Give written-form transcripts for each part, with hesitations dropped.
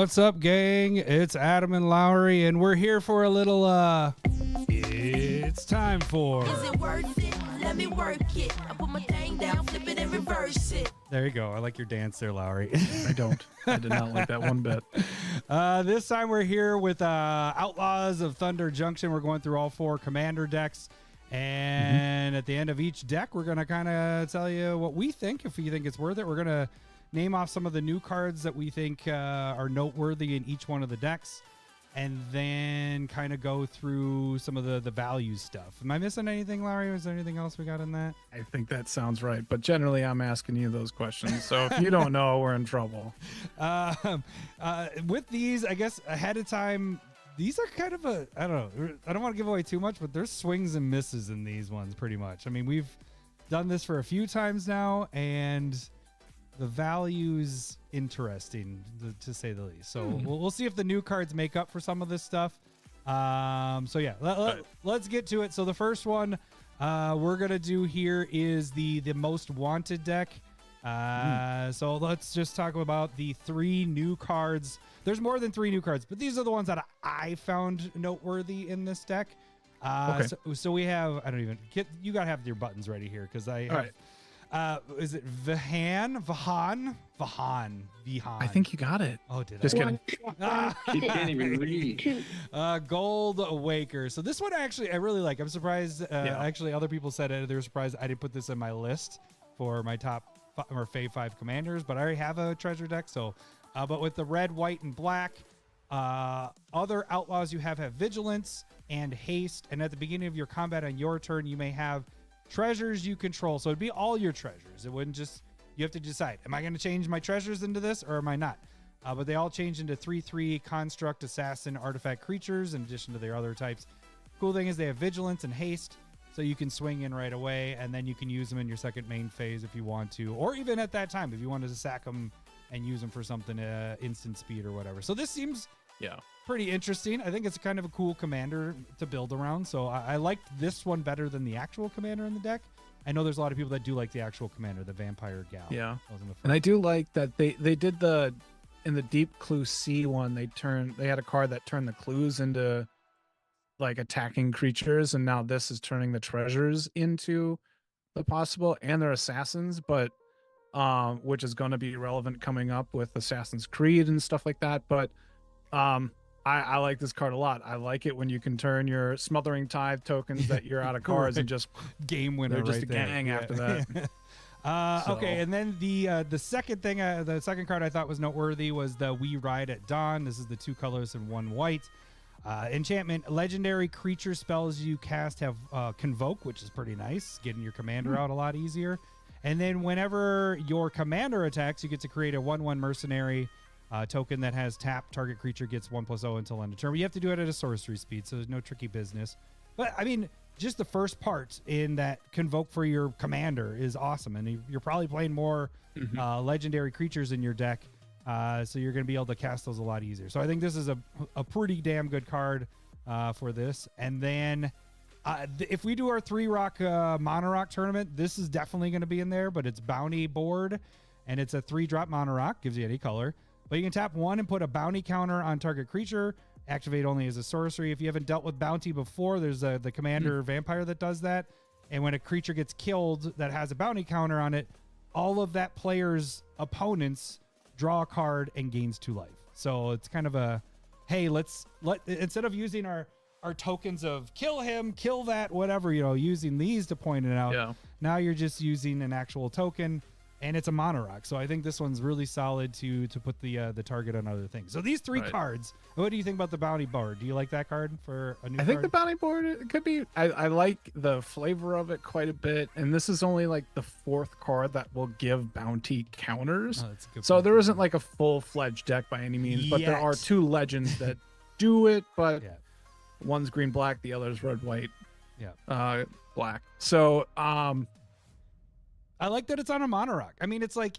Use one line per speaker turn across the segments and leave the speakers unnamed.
What's up, gang? It's Adam and Lowry, and we're here for a little, it's time for...
Is it worth it? Let me work it. I put my thing down, flip it, and reverse it.
There you go. I like your dance there, Lowry.
I don't. I did not like that one bit.
This time we're here with Outlaws of Thunder Junction. We're going through all 4 commander decks. And at the end of each deck, we're going to kind of tell you what we think, if you think it's worth it. We're going to name off some of the new cards that we think are noteworthy in each one of the decks, and then kind of go through some of the value stuff. Am I missing anything, Larry? Is there anything else we got in that?
I think that sounds right. But generally, I'm asking you those questions. So if you don't know, we're in trouble.
With these, I guess ahead of time, these are kind of a, I don't know, I don't want to give away too much, but there's swings and misses in these ones pretty much. I mean, we've done this for a few times now, and the value's interesting, to say the least. So we'll see if the new cards make up for some of this stuff. So yeah, let's get to it. So the first one we're gonna do here is the most wanted deck. So let's just talk about the 3 new cards. There's more than 3 new cards, but these are the ones that I found noteworthy in this deck.
Okay.
So we have, I don't even get, you gotta have your buttons ready here, because I have,
All right.
Is it Vahan?
I think you got it.
Oh, did
Just
I?
kidding.
She can't even read.
Gold Waker. So this one actually I really like. I'm surprised.
Yeah.
Actually, other people said they were surprised I didn't put this in my list for my top or Fave 5 commanders, but I already have a treasure deck. So, but with the red, white, and black, other outlaws you have vigilance and haste, and at the beginning of your combat on your turn, you may have treasures you control. So it'd be all your treasures. It wouldn't just, you have to decide, am I going to change my treasures into this or am I not? But they all change into 3/3 construct, assassin, artifact creatures in addition to their other types. Cool thing is they have vigilance and haste, so you can swing in right away, and then you can use them in your second main phase if you want to, or even at that time if you wanted to sack them and use them for something, instant speed or whatever. So this seems pretty interesting. I think it's kind of a cool commander to build around. So I liked this one better than the actual commander in the deck. I know there's a lot of people that do like the actual commander, the vampire gal.
Yeah.
That was in the
And I do like that they did in the Deep Clue C one, they had a card that turned the clues into like attacking creatures, and now this is turning the treasures into the possible, and they're assassins, but which is going to be relevant coming up with Assassin's Creed and stuff like that. But I like this card a lot. I like it when you can turn your Smothering Tithe tokens that you're out of cards and just
game winner.
They're just
right
a
there.
gang after that.
Okay, and then the second thing, the second card I thought was noteworthy was the We Ride at Dawn. This is the 2 colors and 1 white. Enchantment, legendary creature spells you cast have Convoke, which is pretty nice, getting your commander out a lot easier. And then whenever your commander attacks, you get to create a 1/1 mercenary token that has tap. Target creature gets 1/0 until end of turn. You have to do it at a sorcery speed, so there's no tricky business. But I mean, just the first part in that Convoke for your commander is awesome, and you're probably playing more legendary creatures in your deck, so you're going to be able to cast those a lot easier. So I think this is a pretty damn good card for this. And then if we do our 3-rock mono rock tournament, this is definitely going to be in there, but it's bounty board, and it's a 3-drop mono rock, gives you any color. But you can tap 1 and put a bounty counter on target creature. Activate only as a sorcery. If you haven't dealt with bounty before, there's the commander vampire that does that. And when a creature gets killed that has a bounty counter on it, all of that player's opponents draw a card and gains 2 life. So it's kind of a, hey, instead of using our tokens of kill him, kill that, whatever, using these to point it out.
Yeah.
Now you're just using an actual token. And it's a mono rock, so I think this one's really solid to put the target on other things. So these 3 cards. What do you think about the bounty board? Do you like that card for a new card?
I think the bounty board, it could be. I like the flavor of it quite a bit, and this is only like the 4th card that will give bounty counters.
Oh, that's a good
so
point.
there isn't like a full-fledged deck by any means, but there are 2 legends that do it. But one's green black, the other's red white.
Yeah.
Black. So
I like that it's on a mono rock. I mean, it's like,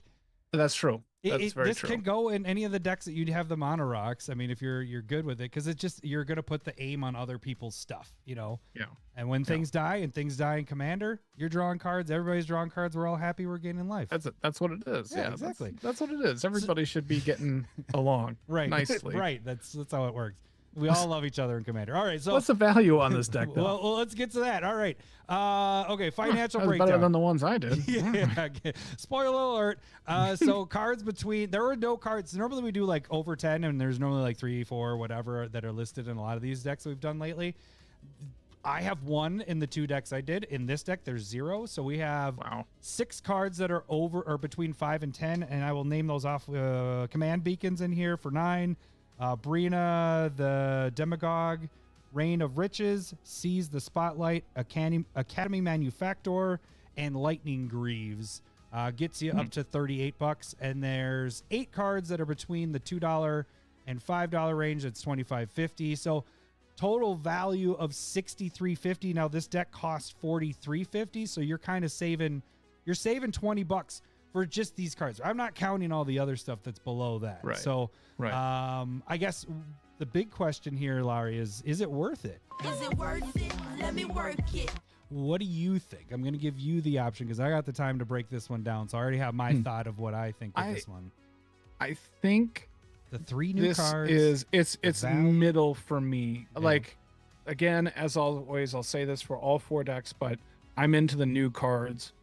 that's true. That's very
this
true.
can go in any of the decks that you'd have the mono rocks. I mean, if you're good with it, because it's just you're gonna put the aim on other people's stuff, you know.
Yeah.
And when things die in Commander, you're drawing cards. Everybody's drawing cards. We're all happy. We're gaining life.
That's what it is.
Yeah,
Yeah,
exactly.
That's what it is. Everybody should be getting along
Right.
nicely.
Right. That's how it works. We all love each other in Commander. All right. So
What's the value on this deck, though?
well, let's get to that. All right. Okay. Financial
That was
breakdown.
better than the ones I did.
Yeah. Okay. Spoiler alert. So cards between there were no cards. Normally we do like over 10, and there's normally like 3, 4, whatever that are listed in a lot of these decks that we've done lately. I have 1 in the 2 decks I did. In this deck, there's 0. So we have 6 cards that are over or between 5 and 10, and I will name those off. Command Beacons in here for 9. Brina, the Demagogue, Reign of Riches, Seize the Spotlight, Academy Manufactor, and Lightning Greaves. Gets you up to $38, and there's 8 cards that are between the $2 and $5 range. It's $25.50. So total value of $63.50. Now this deck costs $43.50, so you're kind of saving $20 for just these cards. I'm not counting all the other stuff that's below that.
Right.
So
Right.
I guess the big question here, Larry, is it worth it?
Is it worth it? Let me work it.
What do you think? I'm going to give you the option because I got the time to break this one down. So I already have my thought of what I think of this one.
I think
The 3 new
this
cards.
it's
value.
middle for me.
Yeah.
Like, again, as always, I'll say this for all 4 decks, but I'm into the new cards.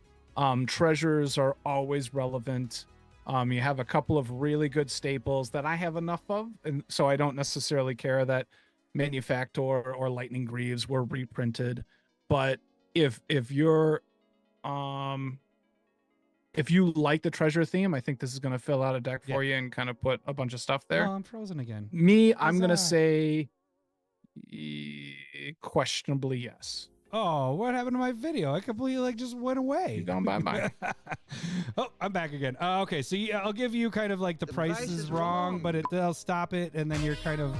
Treasures are always relevant. You have a couple of really good staples that I have enough of, and so I don't necessarily care that Manufactor or Lightning Greaves were reprinted. But if you're if you like the treasure theme, I think this is going to fill out a deck for you and kind of put a bunch of stuff there.
Oh, I'm frozen again.
I'm going to say questionably yes.
Oh, what happened to my video? I completely just went away.
You gone bye-bye.
Oh, I'm back again. Okay, so I'll give you kind of like the price is wrong, but they'll stop it, and then you're kind of.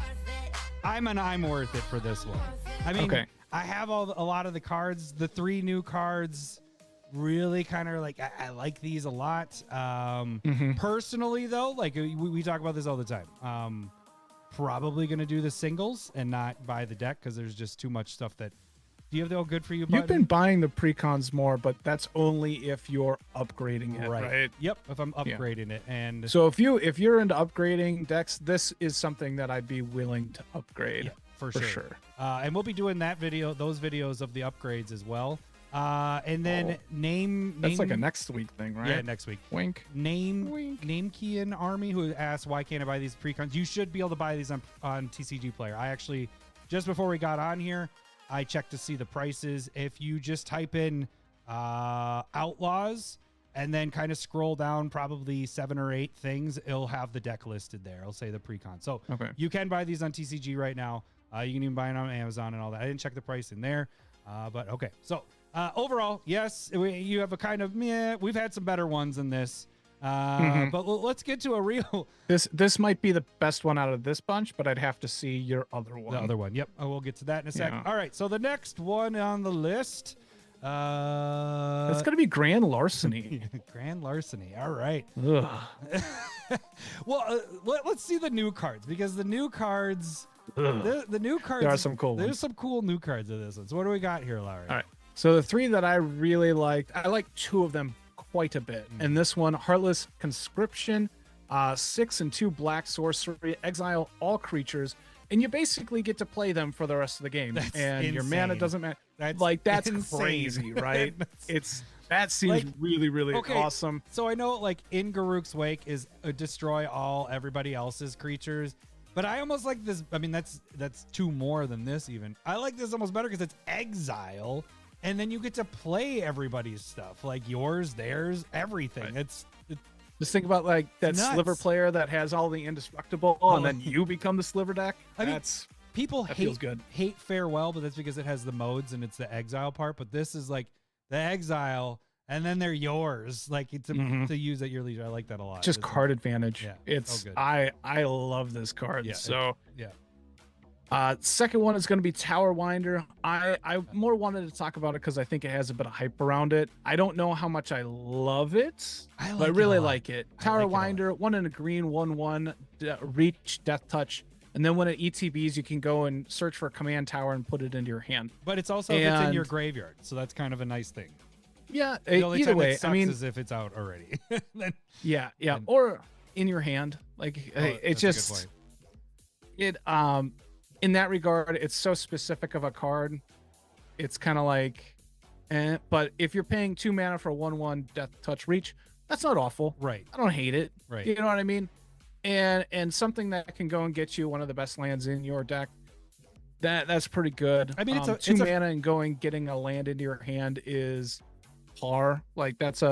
I'm worth it for this one. I mean,
Okay.
I have a lot of the cards. The 3 new cards really kind of like I like these a lot. Personally, though, like we talk about this all the time. Probably gonna do the singles and not buy the deck because there's just too much stuff that. Do you have the all good for you button?
You've been buying the precons more, but that's only if you're upgrading it, right?
Yep, if I'm upgrading it. And
So if you're into upgrading decks, this is something that I'd be willing to upgrade.
yeah, for sure. And we'll be doing those videos of the upgrades as well. And then name
That's like a next week thing, right?
Yeah, next week.
Wink.
Name
Wink.
Army, who asked why can't I buy these precons? You should be able to buy these on TCG Player. I actually just before we got on here, I checked to see the prices. If you just type in Outlaws and then kind of scroll down probably 7 or 8 things, it'll have the deck listed there. It'll say the precon. So you can buy these on TCG right now. You can even buy them on Amazon and all that. I didn't check the price in there, but okay. So overall, yes, you have a kind of we've had some better ones than this. But let's get to a real.
This might be the best one out of this bunch, but I'd have to see your other one.
The other one, yep. We'll get to that in a second.
Yeah.
All right, so the next one on the list,
it's gonna be Grand Larceny.
Grand Larceny. All right.
Ugh.
Well, let's see the new cards because the new cards, the new cards.
There are some cool
There's
ones.
some cool new cards in this one. So what do we got here, Larry?
All right. So the 3 that I really liked, I like 2 of them quite a bit. And this one, Heartless Conscription, 6 and 2 black sorcery, exile all creatures, and you basically get to play them for the rest of the game.
That's
and your mana
insane.
doesn't matter.
That's
That's
insane.
crazy, right? That seems really, really
okay,
awesome.
So I know like in Garruk's Wake is destroy all everybody else's creatures. But I almost like this. I mean, that's 2 more than this even. I like this almost better because it's exile. And then you get to play everybody's stuff, like yours, theirs, everything.
Right.
It's
Just think about like that
nuts.
sliver player that has all the indestructible, and then you become the sliver deck.
I mean, people
that feels good.
hate Farewell, but that's because it has the modes and it's the exile part. But this is like the exile, and then they're yours, like to use at your leisure. I like that a lot.
Just
It's-
card advantage.
Yeah,
It's
so good.
I love this card.
Yeah,
so
yeah.
Second one is going to be Tower Winder. I more wanted to talk about it because I think it has a bit of hype around it. I don't know how much I love it, but I really like it. Tower Winder, 1 in a green, 1/1, reach, death touch. And then when it ETBs, you can go and search for a command tower and put it into your hand.
But it's also if it's in your graveyard, so that's kind of a nice thing.
Yeah,
The only
either
time
way,
it sucks is if it's out already.
Yeah, or in your hand. Like it's just it in that regard, it's so specific of a card. It's kind of like, but if you're paying 2 mana for a 1/1 death touch reach, that's not awful.
Right.
I don't hate it.
Right.
You know what I mean? And something that can go and get you one of the best lands in your deck. That's pretty good.
I mean, it's
2 mana and getting a land into your hand is par. Like that's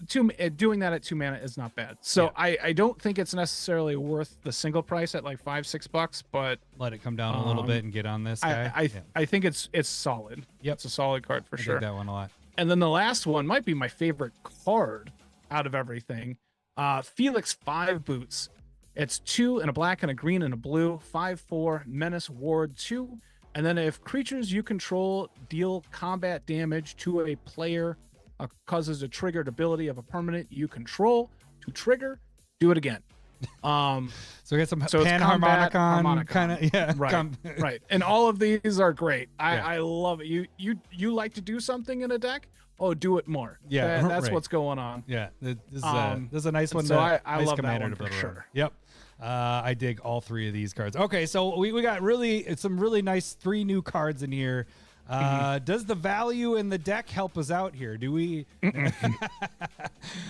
doing that at 2 mana is not bad. So yeah. I don't think it's necessarily worth the single price at like $5-6, but
let it come down a little bit and get on this guy.
I think it's solid. Yep, it's a solid card for sure.
I dig that one a lot.
And then the last one might be my favorite card out of everything. Felix 5 Boots. It's 2 and a black and a green and a blue, 5/4 menace ward 2. And then if creatures you control deal combat damage to a player, causes a triggered ability of a permanent you control to trigger, do it again.
So we got some Panharmonicon kind of, yeah,
right. And all of these are great. I love it. You like to do something in a deck? Oh, do it more.
Yeah,
that's what's going on.
Yeah, this is a nice one.
So I
nice
love
commander
that one
to build
for
around.
sure.
Yep. I dig all 3 of these cards. Okay, so we got some really nice 3 new cards in here. Does the value in the deck help us out here? Do we?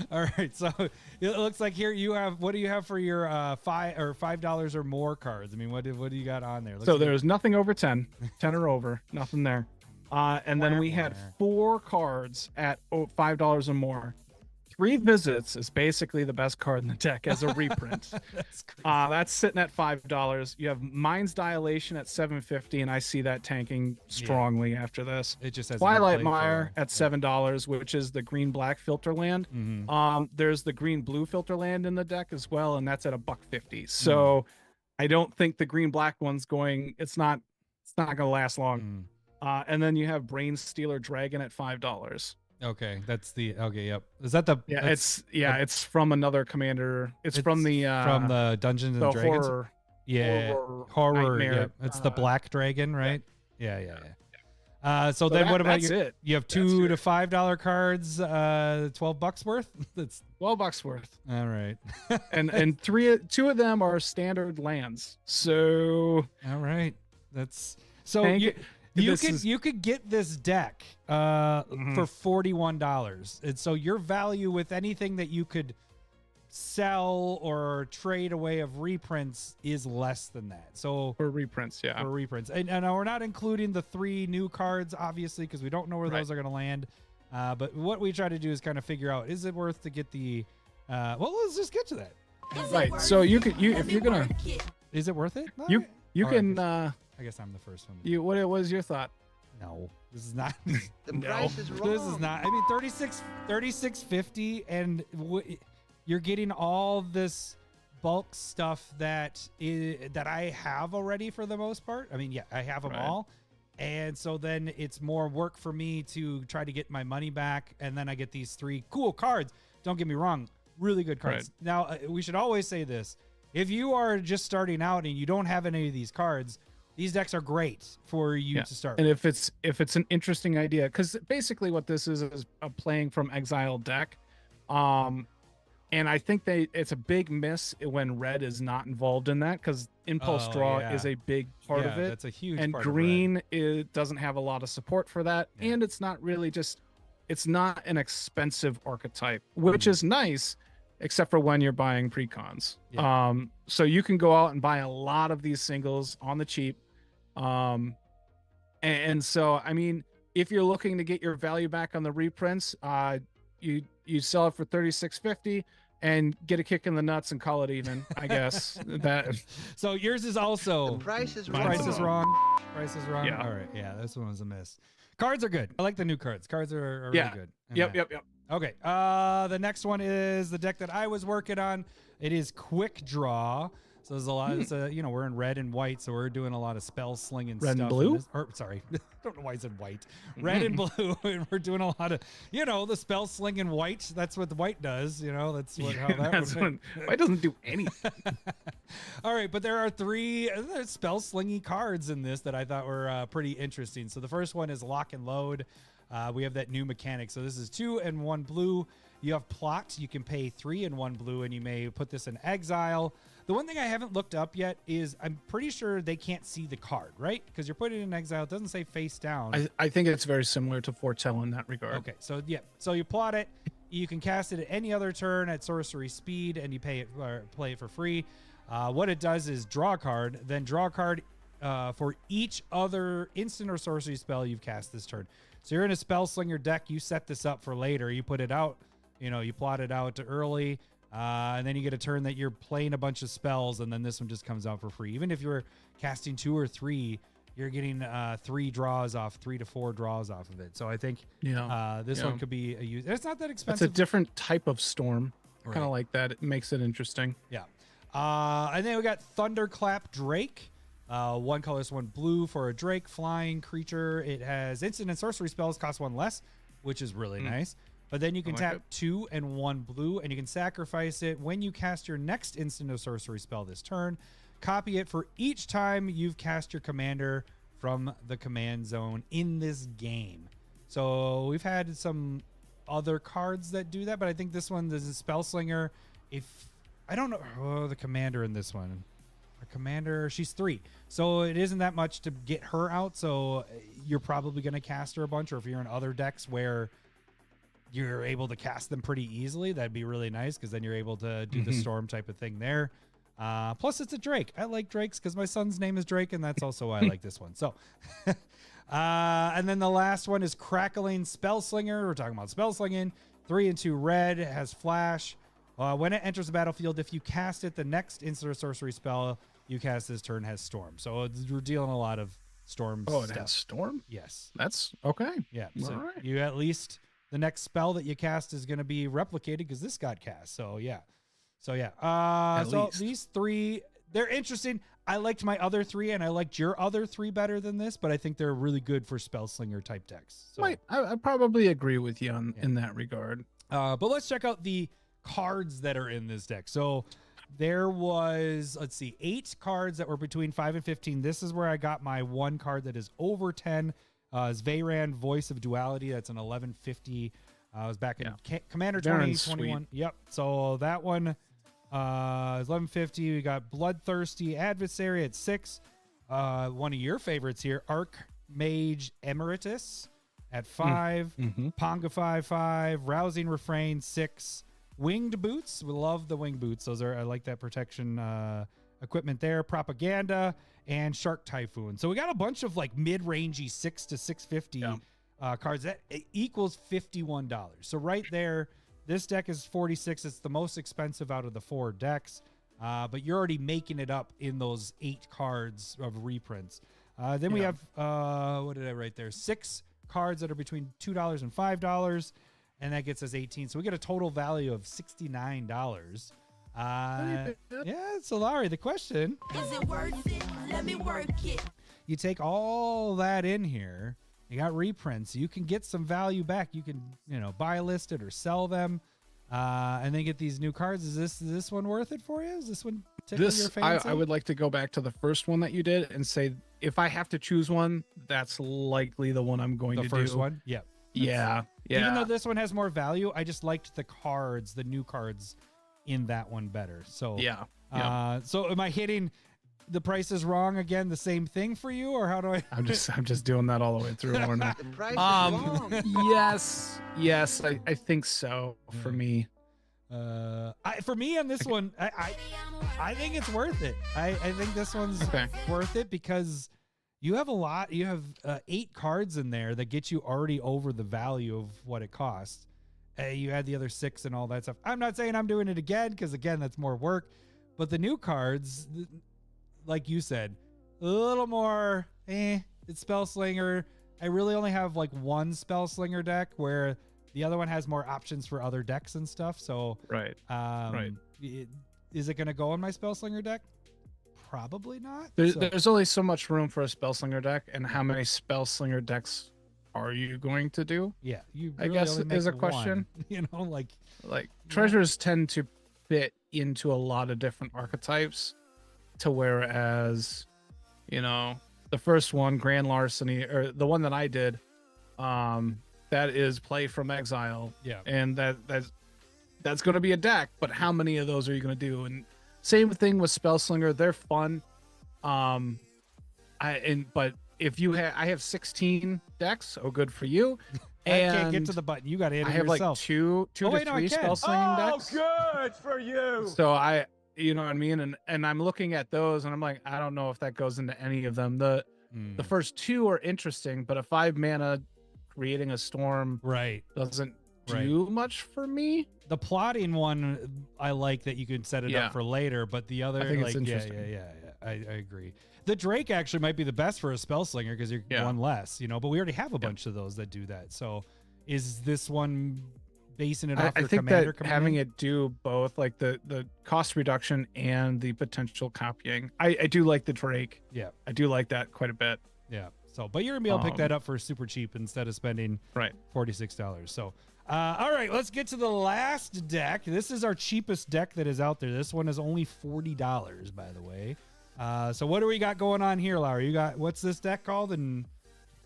All right, so it looks like here you have. What do you have for your $5 or more cards? I mean, what do you got on there?
So there's nothing over 10 or over, nothing there. And then we had 4 cards at $5 or more. 3 Visits is basically the best card in the deck as a reprint. That's sitting at $5. You have Mind's Dilation at $7.50, and I see that tanking strongly after this.
It just has
Twilight Mire at $7, which is the green-black filter land. There's the green-blue filter land in the deck as well, and that's at $1.50. So I don't think the green-black one's going. It's not going to last long. And then you have Brain Stealer Dragon at $5.
Okay, that's yep. Is that the?
Yeah, it's from another commander. It's from the
Dungeons and Dragons. Horror.
Nightmare,
Yeah, it's the Black Dragon, right? Yeah. So then, what about you? You have $2 to $5 cards, $12 worth. That's
$12 worth.
All right.
and 2 of them are standard lands. So
all right, that's so you could get this deck for $41, and so your value with anything that you could sell or trade away of reprints is less than that. So
for reprints,
and we're not including the 3 new cards, obviously, because we don't know where those are going to land. But what we try to do is kind of figure out, is it worth to get the? Well, let's just get to that.
Right. So if you're gonna,
is it worth it?
You can.
I guess I'm the first one.
What was your thought?
No, this is not.
The price is wrong.
This is not. I mean, $36.50, and you're getting all this bulk stuff that I have already for the most part. I mean, yeah, I have them all, and so then it's more work for me to try to get my money back, and then I get these 3 cool cards. Don't get me wrong, really good cards.
Right.
Now, we should always say this: if you are just starting out and you don't have any of these cards, these decks are great for you to start.
And if it's an interesting idea, because basically what this is a playing from exile deck, and I think it's a big miss when red is not involved in that, because impulse draw is a big part of it.
That's a huge
and
part
green doesn't have a lot of support for that, and it's not really it's not an expensive archetype, which is nice, except for when you're buying precons. So you can go out and buy a lot of these singles on the cheap. And so, I mean, if you're looking to get your value back on the reprints, you sell it for $36.50 and get a kick in the nuts and call it even, I guess.
So yours is also
The price is wrong.
Price is wrong. Price is wrong.
Yeah.
All right. Yeah, this one was a miss. Cards are good. I like the new cards. Cards are really good.
Yep.
Okay. The next one is the deck that I was working on. It is Quick Draw. So there's a lot. We're in red and white, so we're doing a lot of spell slinging
Red and
stuff.
blue?
Sorry, I don't know why I said white. Red and blue, and we're doing a lot of, the spell slinging white. That's what the white does. That's what how that.
That's when white doesn't do anything.
All right, but there are 3 spell slingy cards in this that I thought were pretty interesting. So the first one is Lock and Load. We have that new mechanic. So this is 2 and 1 blue. You have plot. You can pay 3 and 1 blue, and you may put this in exile. The one thing I haven't looked up yet is I'm pretty sure they can't see the card, right? Because you're putting it in exile. It doesn't say face down.
I think it's very similar to Foretell in that regard.
Okay, so yeah. So you plot it. You can cast it at any other turn at sorcery speed, and you pay it or play it for free. What it does is draw a card, then draw a card for each other instant or sorcery spell you've cast this turn. So you're in a spell slinger deck. You set this up for later. You put it out. You plot it out early. And then you get a turn that you're playing a bunch of spells, and then this one just comes out for free. Even if you're casting 2 or 3, you're getting 3 to 4 draws off of it. So I think this one could be a use. It's not that expensive.
It's a different type of storm.
Right.
Kind of like that. It makes it interesting.
Yeah. And then we got Thunderclap Drake. 1 colorless, 1 blue for a Drake flying creature. It has instant and sorcery spells, cost 1 less, which is really nice. But then you can tap 2 and 1 blue, and you can sacrifice it when you cast your next instant or sorcery spell this turn. Copy it for each time you've cast your commander from the command zone in this game. So we've had some other cards that do that, but I think this one is a spell slinger. I don't know the commander in this one. Our commander, she's 3, so it isn't that much to get her out. So you're probably going to cast her a bunch, or if you're in other decks where you're able to cast them pretty easily, that'd be really nice, because then you're able to do the storm type of thing there. Plus it's a Drake. I like Drakes because my son's name is Drake, and that's also why I like this one. So and then the last one is Crackling Spellslinger. We're talking about spell slinging. 3 and 2 red. It has flash. When it enters the battlefield, if you cast it, the next instant or sorcery spell you cast this turn has storm. So we're dealing a lot of storm stuff.
It has storm?
Yes.
That's okay.
Yeah. So
All right.
you at least the next spell that you cast is going to be replicated because this got cast. So yeah. So
least.
these 3, they're interesting. I liked my other 3, and I liked your other 3 better than this, but I think they're really good for spell slinger type decks. So,
I probably agree with you in that regard.
but let's check out the cards that are in this deck. So there was, 8 cards that were between 5 and 15. This is where I got my 1 card that is over 10. Is Veyran, Voice of Duality. That's an 1150. I was back in Commander 2021. Yep. So that one is 1150. We got Bloodthirsty Adversary at 6. One of your favorites here, Archmage Emeritus at 5. Pongify 5. Rousing Refrain 6. Winged Boots. We love the winged boots. I like that protection equipment there. Propaganda and Shark Typhoon. So we got a bunch of like mid-rangey 6 to 650 cards. That equals $51. So right there, this deck is 46. It's the most expensive out of the 4 decks. But you're already making it up in those 8 cards of reprints. Then we have, what did I write there? 6 cards that are between $2 and $5. And that gets us 18. So we get a total value of $69. So Larry, the question
Is it worth it? Let me work it.
You take all that in here, you got reprints, you can get some value back. You can, buy listed or sell them, and then get these new cards. Is this one worth it for you? Is this one tickle your fancy?
I would like to go back to the first one that you did and say, if I have to choose one, that's likely the one I'm going to do.
The first one? Yeah.
Yeah.
Even though this one has more value, I just liked the cards, the new cards in that one better. So so am I hitting the price is wrong again, the same thing for you, or how do I?
I'm just doing that all the way through.
The price is wrong.
Yes, I think so for me.
For me on this one, I think it's worth it. I think this one's worth it because you have 8 cards in there that get you already over the value of what it costs. You add the other 6 and all that stuff. I'm not saying I'm doing it again because, again, that's more work. But the new cards, like you said, a little more, it's Spell Slinger. I really only have like 1 Spell Slinger deck where the other one has more options for other decks and stuff. So,
Right.
Is it going to go in my Spell Slinger deck? probably not.
There's only so much room for a Spellslinger deck, and how many Spellslinger decks are you going to do?
Yeah, you.
I
Really
guess
only make
is a question.
one, like
treasures tend to fit into a lot of different archetypes, to whereas, the first one, Grand Larceny, or the one that I did, that is play from exile.
Yeah,
and that's going to be a deck, but how many of those are you going to do? And same thing with Spellslinger. They're fun. But if you have, I have 16 decks. Oh, good for you.
I can't get to the button. You got to hit it
I have
yourself.
like two to three Spellslinging decks.
Oh, good for you.
So you know what I mean? And I'm looking at those and I'm like, I don't know if that goes into any of them. The first two are interesting, but a 5 mana creating a storm doesn't do much for me.
The plotting one, I like that you can set it up for later, but the other,
I think it's interesting.
I agree. The Drake actually might be the best for a Spellslinger because you're one less, but we already have a bunch of those that do that. So is this one basing it off your commander?
That having it do both, like the cost reduction and the potential copying. I do like the Drake.
Yeah.
I do like that quite a bit.
Yeah. So, but you're going to be able to pick that up for super cheap instead of spending $46. So, all right, let's get to the last deck. This is our cheapest deck that is out there. This one is only $40, by the way. So what do we got going on here, Larry? What's this deck called, and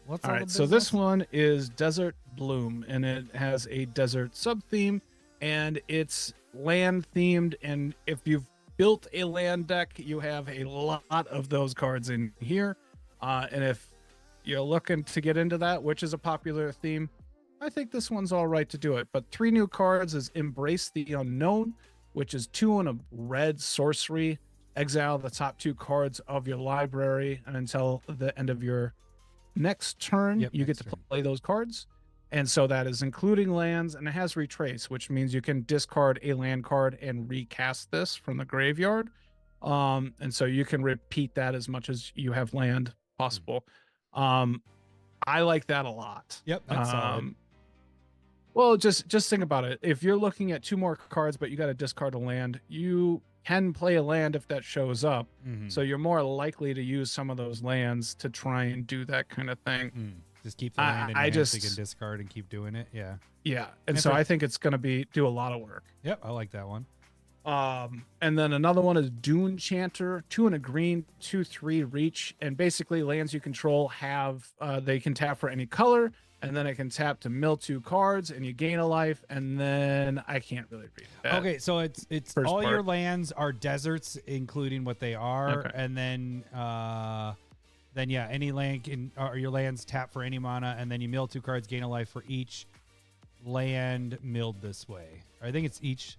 what's all right?
So this one is Desert Bloom, and it has a desert sub theme, and it's land themed. And if you've built a land deck, you have a lot of those cards in here. And if you're looking to get into that, which is a popular theme, I think this one's all right to do it. But 3 new cards is Embrace the Unknown, which is 2 and a red sorcery. Exile the top 2 cards of your library, and until the end of your next turn, you get to play those cards. And so that is including lands, and it has Retrace, which means you can discard a land card and recast this from the graveyard. And so you can repeat that as much as you have land possible. I like that a lot.
Yep, that's solid.
Well, just think about it. If you're looking at 2 more cards, but you got to discard a land, you can play a land if that shows up. So you're more likely to use some of those lands to try and do that kind of thing.
Just keep the land in your hand so you can discard and keep doing it. Yeah.
And so I think it's going to do a lot of work.
Yep, I like that one.
And then another one is Dune Chanter, 2 and a green, 2/3 reach, and basically lands you control have they can tap for any color, and then it can tap to mill 2 cards, and you gain a life, and then I can't really read that.
Okay, so it's all your lands are deserts, including what they are, and then any land or your lands tap for any mana, and then you mill 2 cards, gain a life for each land milled this way. I think it's each.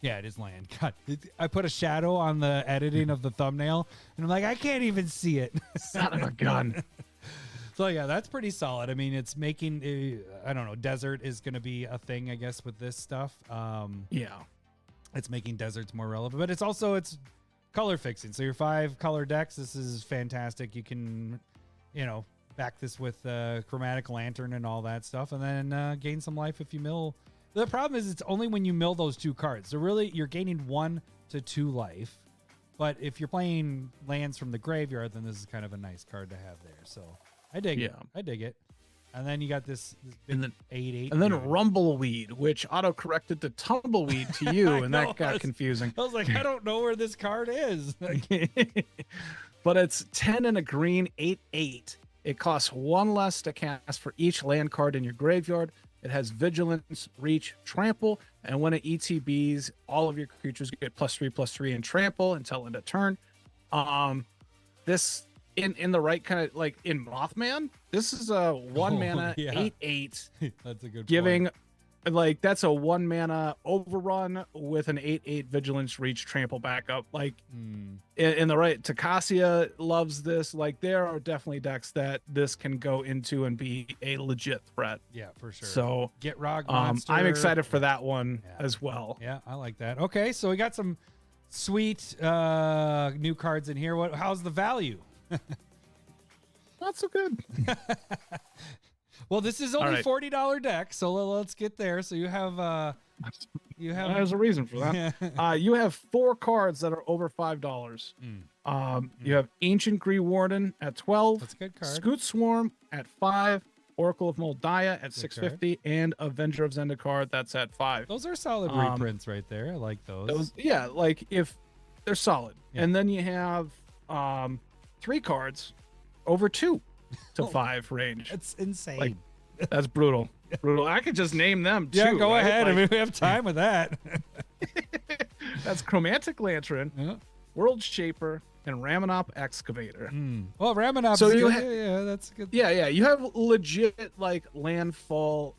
Yeah, it is land. God, I put a shadow on the editing of the thumbnail, and I'm like, I can't even see it.
Son of a gun.
So yeah, that's pretty solid. I mean, it's making I don't know, desert is going to be a thing, I guess, with this stuff. It's making deserts more relevant, but it's color fixing. So your 5 color decks, this is fantastic. You can, back this with chromatic lantern and all that stuff, and then gain some life if you mill. The problem is it's only when you mill those 2 cards. So really, you're gaining 1 to 2 life. But if you're playing lands from the graveyard, then this is kind of a nice card to have there. So I dig it. I dig it. And then you got this big 8/8.
And then Rumbleweed, which auto-corrected to Tumbleweed to you, and that got confusing.
I was like, I don't know where this card is.
But it's 10 and a green, 8/8. It costs 1 less to cast for each land card in your graveyard. It has Vigilance, Reach, Trample, and when it ETBs, all of your creatures get +3/+3 and Trample until end of turn. This in the right kind of, like in Mothman, this is a 1 mana 8/8.
That's a good
giving
point.
Like that's a 1 mana overrun with an 8/8 Vigilance, Reach, Trample backup. Like in the right, Takasia loves this. Like there are definitely decks that this can go into and be a legit threat.
Yeah, for sure.
So
get Rog Monster.
I'm excited for that one as well.
Yeah, I like that. Okay, so we got some sweet new cards in here. How's the value?
Not so good.
Well, this is only $40 deck, so let's get there. So you have You have
There's a reason for that. You have 4 cards that are over $5. You have Ancient Green Warden at 12.
That's a good card.
Scoot Swarm at 5. Oracle of Moldiah at
Good
650, and Avenger of Zendikar that's at 5.
Those are solid reprints right there. I like those.
Yeah, like if they're solid.
Yeah.
And then you have 3 cards over 2 to 5 range.
It's insane.
Like, that's brutal. Brutal. I could just name them too.
Yeah, go
right?
ahead.
Like,
I mean, we have time with that.
that's Chromantic Lantern,
Yeah.
World Shaper, and Ramonop Excavator.
Well, Ramonop.
So you
yeah, that's good.
Yeah, you have legit like landfall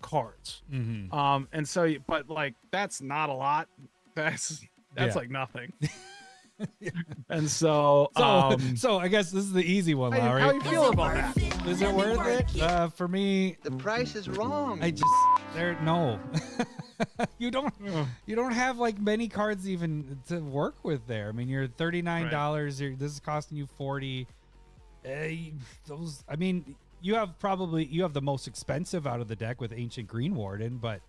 cards. And so, but like that's not a lot. That's
Yeah.
like nothing. And so,
So I guess this is the easy one,
how
Lowry.
you feel about that?
Is it worth it? For me,
The price is wrong.
I just no. you don't have like many cards even to work with there. I mean, you're $39. This is costing you $40. Those. I mean, you have the most expensive out of the deck with Ancient Green Warden, but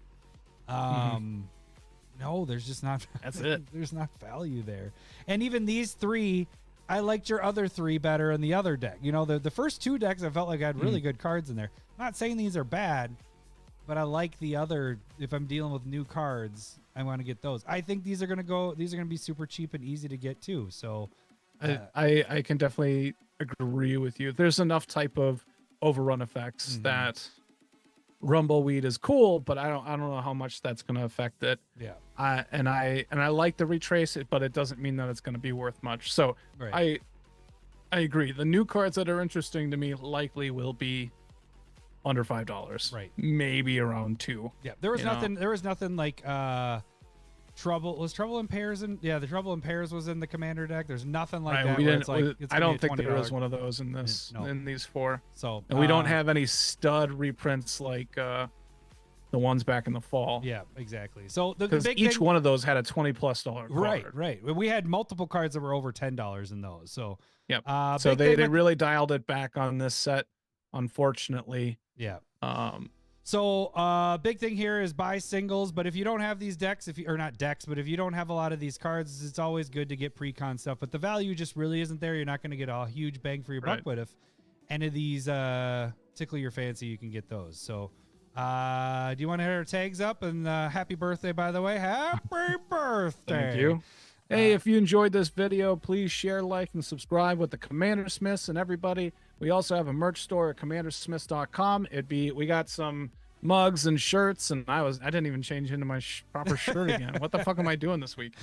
no, there's just not.
That's it.
There's not value there. And even these 3, I liked your other 3 better in the other deck. You know, the first 2 decks, I felt like I had really good cards in there. Not saying these are bad, but I like the other. If I'm dealing with new cards, I want to get those. I think these are gonna be super cheap and easy to get too. So,
I can definitely agree with you. There's enough type of overrun effects that Rumbleweed is cool, but I don't know how much that's going to affect it.
Yeah.
And I like to retrace it, but it doesn't mean that it's going to be worth much. So
Right.
I agree. The new cards that are interesting to me likely will be under $5.
Right.
Maybe around 2.
Yeah. There was
You know?
nothing. There was nothing like Trouble in Pairs, and the Trouble in Pairs was in the Commander deck. There's nothing like that.
We
where
didn't,
it's like, it's
I
gonna
don't
be a
think there
$20
is one of those in this
No.
in these 4.
So
And we don't have any stud reprints like the ones back in the fall.
Yeah, exactly. So the
Because
big
each
thing,
one of those had a $20+ card.
right. We had multiple cards that were over $10 in those. So
Yep.
big
So
thing
they
with-
really dialed it back on this set, unfortunately.
yeah.
So
big thing here is buy singles, but if you don't have these decks, or not decks, but if you don't have a lot of these cards, it's always good to get pre-con stuff, but the value just really isn't there. You're not going to get a huge bang for your buck, but if any of these tickle your fancy, you can get those. So do you want to hit our tags up? And happy birthday, by the way. Happy birthday.
thank you. Hey, if you enjoyed this video, please share, like, and subscribe with the Commander Smiths and everybody. We also have a merch store at commandersmiths.com. We got some mugs and shirts, and I didn't even change into my proper shirt again. What the fuck am I doing this week?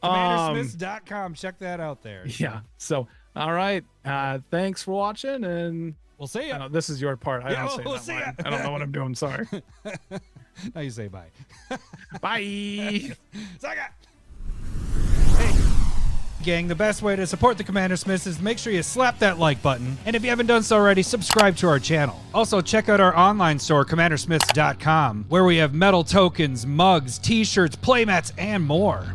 Commandersmiths.com. Check that out there.
Yeah. So, all right. Thanks for watching, and
We'll see ya.
this is your part. I
Yeah,
don't say
we'll
that
see ya.
line. I don't know what I'm doing. Sorry.
Now you say bye.
Bye.
Saga. Gang, the best way to support the Commander Smiths is to make sure you slap that like button. And if you haven't done so already, subscribe to our channel. Also, check out our online store, commandersmiths.com, where we have metal tokens, mugs, t-shirts, playmats, and more.